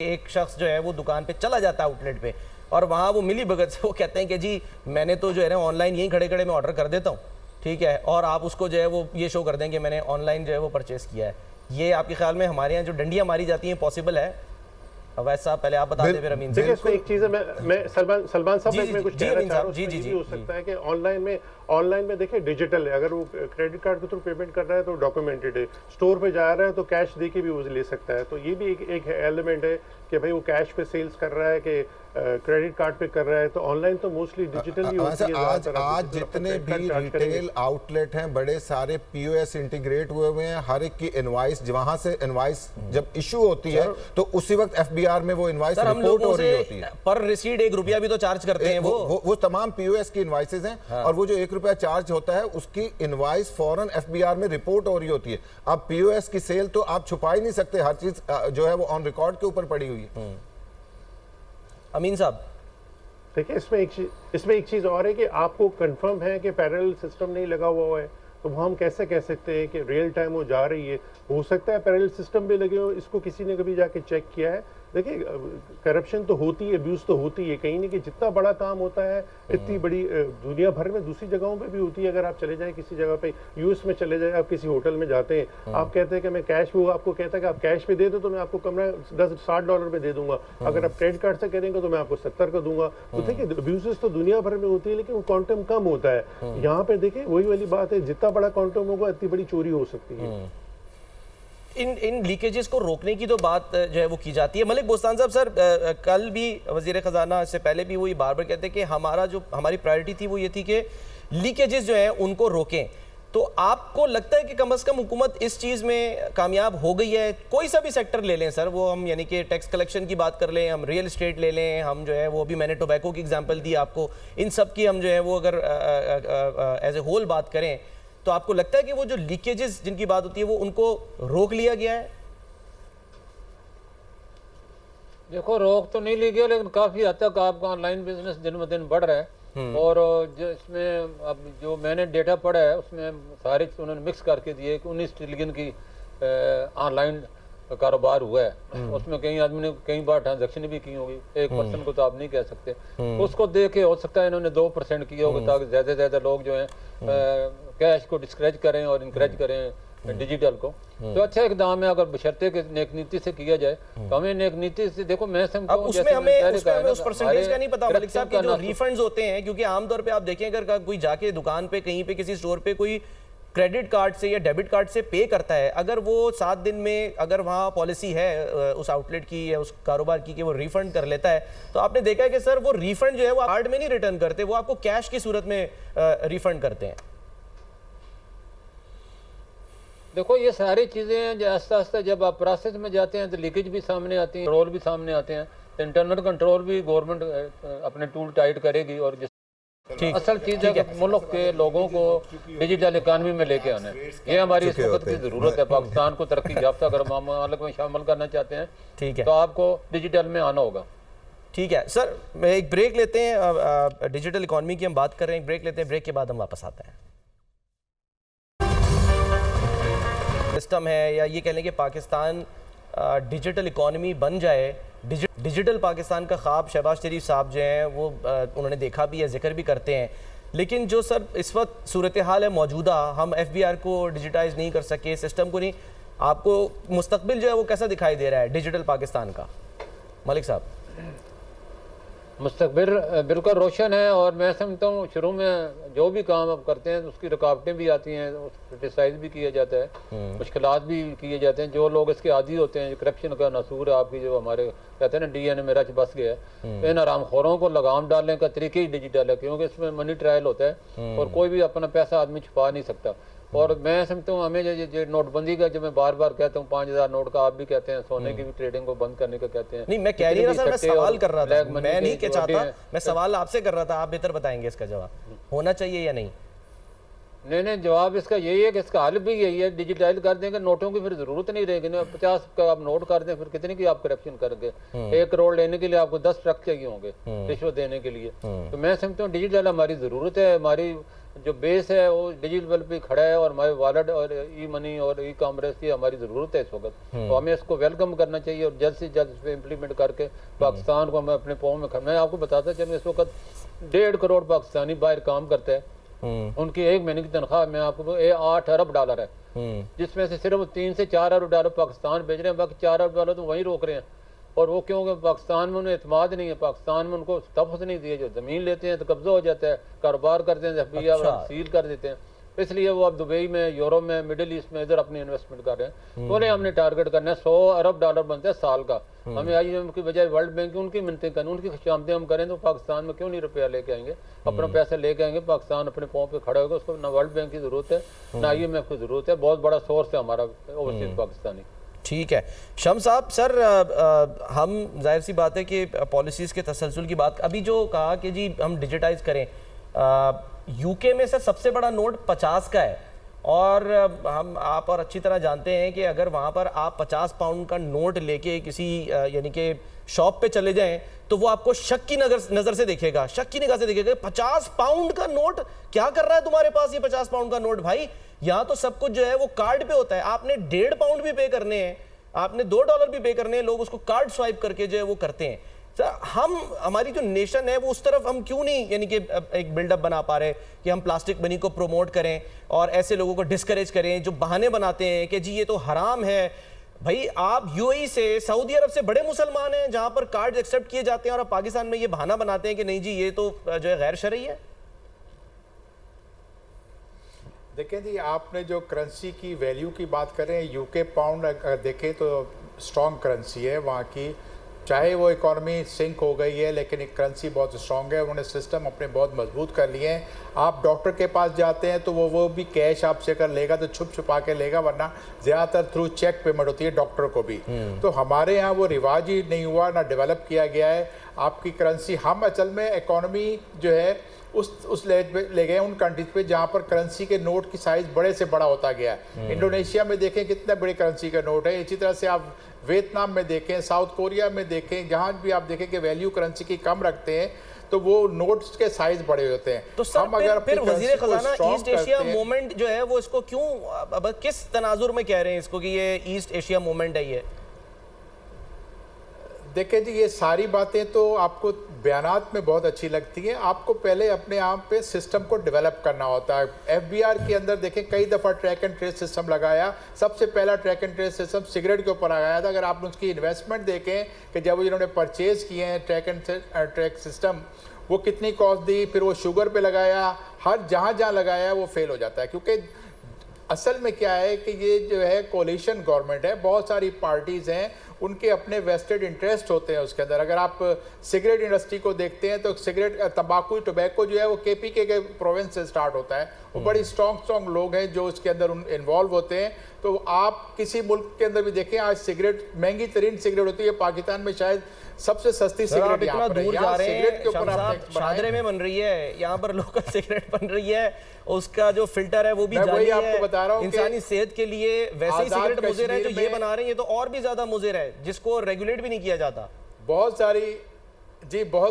एक शख्स जो है वो दुकान पे चला जाता है आउटलेट पे और वहाँ वो मिली भगत से वो कहते हैं कि जी मैंने तो जो है ना ऑनलाइन यहीं खड़े खड़े मैं ऑर्डर कर देता हूँ, ठीक है, और आप उसको जो है वो ये शो कर दें कि मैंने ऑनलाइन जो है वो परचेस किया है। ये आपके ख्याल में हमारे यहाँ जो डंडियाँ मारी जाती हैं पॉसिबल है? वैसा पहले आप बता दें फिर अमीन देखिए इसमें एक चीज़ है, मैं सलमान साहब मैं कुछ कहना चाह रहा हूँ। जी हो सकता है कि ऑनलाइन में देखिए डिजिटल है, अगर वो क्रेडिट कार्ड के थ्रू पेमेंट कर रहा है तो डॉक्यूमेंटेड है, स्टोर पे जा रहा है तो कैश दे के भी वो ले सकता है। तो ये भी एक एलिमेंट है कि भाई वो कैश पे सेल्स कर रहा है कि क्रेडिट कार्ड पे कर रहा है। तो ऑनलाइन तो मोस्टली डिजिटल ही होती है। आज जितने भी रिटेल आउटलेट हैं बड़े सारे पीओएस इंटीग्रेट हुए हैं। हर एक की इनवॉइस वहां से इनवॉइस जब इशू होती है तो उसी वक्त एफबीआर में वो इनवॉइस रिपोर्ट हो रही होती है। पर रिसीट ₹1 भी तो चार्ज करते हैं वो तमाम पीओएस की इनवॉइसेज हैं और वो जो ₹1 चार्ज होता है उसकी इनवॉइस फौरन एफबीआर में रिपोर्ट हो रही होती है। अब पीओएस की सेल तो आप छुपा ही नहीं सकते, हर चीज जो है वो ऑन रिकॉर्ड के ऊपर पड़ी हुई है। अमीन साहब देखिए इसमें एक चीज़ और है कि आपको कंफर्म है कि पैरेलल सिस्टम नहीं लगा हुआ है, तो वो हम कैसे कह सकते हैं कि रियल टाइम वो जा रही है? हो सकता है पैरेलल सिस्टम भी लगे हो, इसको किसी ने कभी जाके चेक किया है? देखिए करप्शन तो होती है, अब्यूज़ तो होती है, कहीं नहीं कि जितना बड़ा काम होता है इतनी बड़ी दुनिया भर में दूसरी जगहों पे भी होती है। अगर आप चले जाएं किसी जगह पे, यूएस में चले जाएं, आप किसी होटल में जाते हैं, आप कहते हैं कि मैं कैश, वो आपको कहता है कि आप कैश पे दे दो तो मैं आपको कमरा $60 पे दे दूंगा, अगर आप क्रेडिट कार्ड से करेंगे तो मैं आपको 70 का दूंगा। तो देखिए अब्यूज़ तो दुनिया भर में होती है, लेकिन वो क्वांटम कम होता है। यहाँ पे देखिए वही वाली बात है, जितना बड़ा क्वांटम होगा इतनी बड़ी चोरी हो सकती है। इन लीकेजेस को रोकने की तो बात जो है वो की जाती है। मलिक बोस्तान साहब, सर कल भी वजीर खजाना से पहले भी वही बार बार कहते हैं कि हमारी प्रायोरिटी थी वो ये थी कि लीकेजेस जो है उनको रोकें। तो आपको लगता है कि कम से कम हुकूमत इस चीज़ में कामयाब हो गई है? कोई सा भी सेक्टर ले लें सर, वो हम यानी कि टैक्स कलेक्शन की बात कर लें, हम रियल इस्टेट ले लें, हम जो है वो भी मैंने टोबैको की एग्जांपल दी आपको, इन सब की हम जो है वो अगर एज ए होल बात करें तो आपको लगता है कि वो जो लीकेजेस जिनकी बात होती है वो उनको रोक लिया गया है? देखो रोक तो नहीं ली गया, लेकिन काफ़ी हद तक आपका ऑनलाइन बिजनेस दिन ब दिन बढ़ रहा है। और जो इसमें अब जो मैंने डेटा पढ़ा है उसमें सारे उन्होंने मिक्स करके दिए कि 19 ट्रिलियन की ऑनलाइन कारोबार हुआ है। उसमें कई आदमी ने कई बार ट्रांजैक्शन भी की होगी, 1% को तो आप नहीं कह सकते। उसको देख के हो सकता है इन्होंने 2% किया होगा ताकि ज़्यादा से ज़्यादा लोग जो हैं कैश को डिस्करेज करें और इनकरेज करें डिजिटल को। तो अच्छा इकदाम है, अगर बशर्ते कि नेक नीति से किया जाए तो हमें नेक नीति से देखो मैं समझता हूं उसमें हमें उस परसेंटेज का नहीं पता मलिक साहब कि जो रिफंड्स होते हैं, क्योंकि आमतौर पे आप देखें अगर कोई जाके दुकान पे कहीं पे किसी स्टोर पे कोई क्रेडिट कार्ड से या डेबिट कार्ड से पे करता है, अगर वो 7 दिन में अगर वहाँ पॉलिसी है उस आउटलेट की या उस कारोबार की कि वो रिफंड कर लेता है, तो आपने देखा है कि सर वो रिफंड जो है वो कार्ड में नहीं रिटर्न करते, वो आपको कैश की सूरत में रिफंड करते हैं। देखो ये सारी चीज़ें आस्ता आस्ता जब आप प्रोसेस में जाते हैं तो लीकेज भी सामने आती हैं, कंट्रोल भी सामने आते हैं। इंटरनल कंट्रोल भी गवर्नमेंट अपने टूल टाइट करेगी। और असल चीज़ है कि मुल्क के लोगों को डिजिटल इकानमी में लेके आना है, ये हमारी इस वक्त की ज़रूरत है। पाकिस्तान को तरक्की याफ्ता अगर मामलात में शामिल करना चाहते हैं, ठीक है, तो आपको डिजिटल में आना होगा। ठीक है सर, एक ब्रेक लेते हैं, डिजिटल इकॉनमी की हम बात कर रहे हैं, ब्रेक लेते हैं, ब्रेक के बाद हम वापस आते हैं। सिस्टम है या ये कह लें कि पाकिस्तान डिजिटल इकॉनमी बन जाए, डिजिटल पाकिस्तान का ख्वाब शहबाज शरीफ साहब जो हैं वो उन्होंने देखा भी है, जिक्र भी करते हैं। लेकिन जो सर इस वक्त सूरत हाल है मौजूदा, हम एफबीआर को डिजिटाइज नहीं कर सके, सिस्टम को नहीं, आपको मुस्तकबिल जो है वो कैसा दिखाई दे रहा है डिजिटल पाकिस्तान का मलिक साहब? मुस्तकबिल बिल्कुल रोशन है। और मैं समझता हूँ शुरू में जो भी काम आप करते हैं उसकी रुकावटें भी आती हैं, क्रिटिसाइज भी किया जाता है, मुश्किलात भी किए जाते हैं। जो लोग इसके आदी होते हैं, करप्शन का नसूर है आपकी, जो हमारे कहते हैं ना डीएनए में रच बस गया है, इन आरामखोरों को लगाम डालने का तरीके ही डिजिटल है, क्योंकि इसमें मनी ट्रायल होता है और कोई भी अपना पैसा आदमी छुपा नहीं सकता। और मैं समझता हूँ हमें जो नोटबंदी का, जो मैं बार बार कहता हूँ 5000 नोट का, आप भी कहते हैं सोने की भी ट्रेडिंग को बंद करने का कहते हैं। नहीं मैं कह नहीं रहा सर, मैं सवाल कर रहा था, मैं नहीं कह चाहता, मैं सवाल आपसे कर रहा था, आप बेहतर बताएंगे इसका जवाब, होना चाहिए या नहीं? नहीं, जवाब इसका यही है कि इसका हल भी यही है, डिजिटाइज कर देंगे, नोटों की फिर जरूरत नहीं रहेगी ना। 50 का आप नोट कर दें, फिर कितने की आप करप्शन करेंगे? 1 करोड़ लेने के लिए आपको 10 ट्रक चाहिए होंगे रिश्वत देने के लिए। तो मैं समझता हूँ डिजिटल हमारी जरूरत है, हमारी जो बेस है वो डिजिटल पे खड़ा है और हमारे वॉलेट और ई मनी और ई कॉमर्स की हमारी ज़रूरत है इस वक्त। तो हमें इसको वेलकम करना चाहिए और जल्द से जल्द इस पर इम्प्लीमेंट करके पाकिस्तान को हमें अपने पाँव में मैं आपको बताता चलूँ, इस वक्त 1.5 करोड़ पाकिस्तानी बाहर काम करते हैं। उनकी एक महीने की तनख्वाह मैं आपको 8 अरब डॉलर है, जिसमें से सिर्फ 3 से 4 अरब डॉलर पाकिस्तान भेज रहे हैं, बाकी 4 अरब डॉलर तो वहीं रोक रहे हैं। और वो क्योंकि पाकिस्तान में उन्हें एतमाद नहीं है, पाकिस्तान में उनको तहफ़्फ़ुज़ नहीं दिए, जो ज़मीन लेते हैं तो कब्जा हो जाता है, कारोबार करते हैं FBI सील कर देते हैं, इसलिए वो अब दुबई में, यूरोप में, मिडिल ईस्ट में इधर अपनी इन्वेस्टमेंट कर रहे हैं। तो उन्हें हमने टारगेट करना है 100 अरब डॉलर बनता है साल का। हमें IMF की बजाय वर्ल्ड बैंक की उनकी मिन्नतें करनी, उनकी खुशामदें हम करें तो पाकिस्तान में क्यों नहीं रुपया लेके आएंगे, अपना पैसा लेके आएंगे, पाकिस्तान अपने पाँव पे खड़ा होगा। उसको ना वर्ल्ड बैंक की ज़रूरत है ना IMF की ज़रूरत है, बहुत बड़ा सोर्स है हमारा ओवरसीज पाकिस्तानी। ठीक है शम्स साहब, सर हम जाहिर सी बात है कि पॉलिसीज़ के तसलसल की बात, अभी जो कहा कि जी हम डिजिटाइज करें, UK में सर सबसे बड़ा नोट 50 का है और आप और अच्छी तरह जानते हैं कि अगर वहाँ पर आप 50 पाउंड का नोट लेके किसी यानी कि शॉप पे चले जाएं तो वो आपको शक की नज़र से देखेगा, शक की निगाह से देखेगा। 50 पाउंड का नोट क्या कर रहा है तुम्हारे पास ये 50 पाउंड का नोट? भाई यहाँ तो सब कुछ जो है वो कार्ड पे होता है, आपने 1.5 पाउंड भी पे करने हैं, आपने $2 भी पे करने हैं, लोग उसको कार्ड स्वाइप करके जो है वो करते हैं। हमारी जो नेशन है वो उस तरफ हम क्यों नहीं यानी कि एक बिल्डअप बना पा रहे कि हम प्लास्टिक मनी को प्रमोट करें और ऐसे लोगों को डिस्करेज करें जो बहाने बनाते हैं कि जी ये तो हराम है। भाई आप UAE से, सऊदी अरब से बड़े मुसलमान हैं जहां पर कार्ड एक्सेप्ट किए जाते हैं और आप पाकिस्तान में ये बहाना बनाते हैं कि नहीं जी ये तो जो है गैर शरई है। देखें जी, आपने जो करेंसी की वैल्यू की बात करें, UK पाउंड अगर देखें तो स्ट्रॉन्ग करेंसी है वहाँ की, चाहे वो इकॉनमी सिंक हो गई है लेकिन एक करेंसी बहुत स्ट्रॉन्ग है, उन्होंने सिस्टम अपने बहुत मजबूत कर लिए हैं। आप डॉक्टर के पास जाते हैं तो वो भी कैश आपसे अगर लेगा तो छुप छुपा के लेगा, वरना ज़्यादातर थ्रू चेक पेमेंट होती है डॉक्टर को भी। तो हमारे यहाँ वो रिवाज ही नहीं हुआ, ना डेवलप किया गया है आपकी करेंसी। हम असल में इकॉनमी जो है उस ले गए उन कंट्रीज पे जहाँ पर करेंसी के नोट की साइज़ बड़े से बड़ा होता गया है। इंडोनेशिया में देखें कितने बड़े करेंसी का नोट है, इसी तरह से आप वियतनाम में देखें, साउथ कोरिया में देखें, जहाँ भी आप देखें कि वैल्यू करेंसी की कम रखते हैं तो वो नोट्स के साइज बड़े होते हैं। तो सर, हम अगर फिर वज़ीर ख़ज़ाना ईस्ट एशिया मूवमेंट जो है वो इसको क्यों अब किस तनाजुर में कह रहे हैं इसको कि ये ईस्ट एशिया मूवमेंट है? ये देखें जी, ये सारी बातें तो आपको बयानात में बहुत अच्छी लगती हैं, आपको पहले अपने आप पे सिस्टम को डेवलप करना होता है। FBR के अंदर देखें कई दफ़ा ट्रैक एंड ट्रेस सिस्टम लगाया, सबसे पहला track and trace system cigarette के ऊपर लगाया था। अगर आप उसकी इन्वेस्टमेंट देखें कि जब इन्होंने परचेज़ किए हैं ट्रैक एंड ट्रैक सिस्टम, वो कितनी कॉस्ट दी, फिर वो शुगर पे लगाया, हर जहाँ लगाया वो फेल हो जाता है। क्योंकि असल में क्या है कि ये जो है कोलिशन गवर्नमेंट है, बहुत सारी पार्टीज़ हैं, उनके अपने वेस्टेड इंटरेस्ट होते हैं उसके अंदर। अगर आप सिगरेट इंडस्ट्री को देखते हैं तो सिगरेट तंबाकू टोबैको जो है वो KPK के प्रोविंस से स्टार्ट होता है, वो बड़ी स्ट्रॉन्ग लोग हैं जो उसके अंदर इन्वॉल्व होते हैं। तो आप किसी मुल्क के अंदर भी देखें, आज सिगरेट महंगी तरीन सिगरेट होती है, पाकिस्तान में शायद सबसे सस्ती सिगरेट इतना दूर जा रहे हैं, शादरे में बन रही है, यहाँ पर लोकल सिगरेट बन रही है, उसका जो फिल्टर है वो भी जाली है, आपको बता रहा हूँ इंसानी सेहत के लिए। वैसे ही सिगरेट मुज़िर है, जो ये बना रहे हैं ये तो और भी ज्यादा मुज़िर है, जिसको रेगुलेट भी नहीं किया जाता। बहुत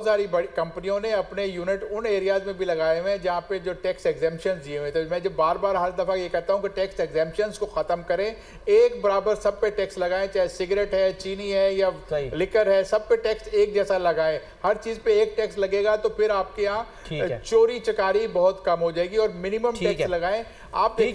सारी बड़ी कंपनियों ने अपने यूनिट उन एरियाज में भी लगाए हुए हैं जहाँ पे जो टैक्स एग्जेम्पशंस दिए हुए। तो मैं जो बार बार हर दफ़ा ये कहता हूँ कि टैक्स एग्जेम्पशंस को ख़त्म करें, एक बराबर सब पे टैक्स लगाएं, चाहे सिगरेट है, चीनी है या लिकर है, सब पे टैक्स एक जैसा लगाएं। हर चीज़ पे एक टैक्स लगेगा तो फिर आपके यहाँ चोरी चकारी बहुत कम हो जाएगी और मिनिमम टैक्स लगाएं। आप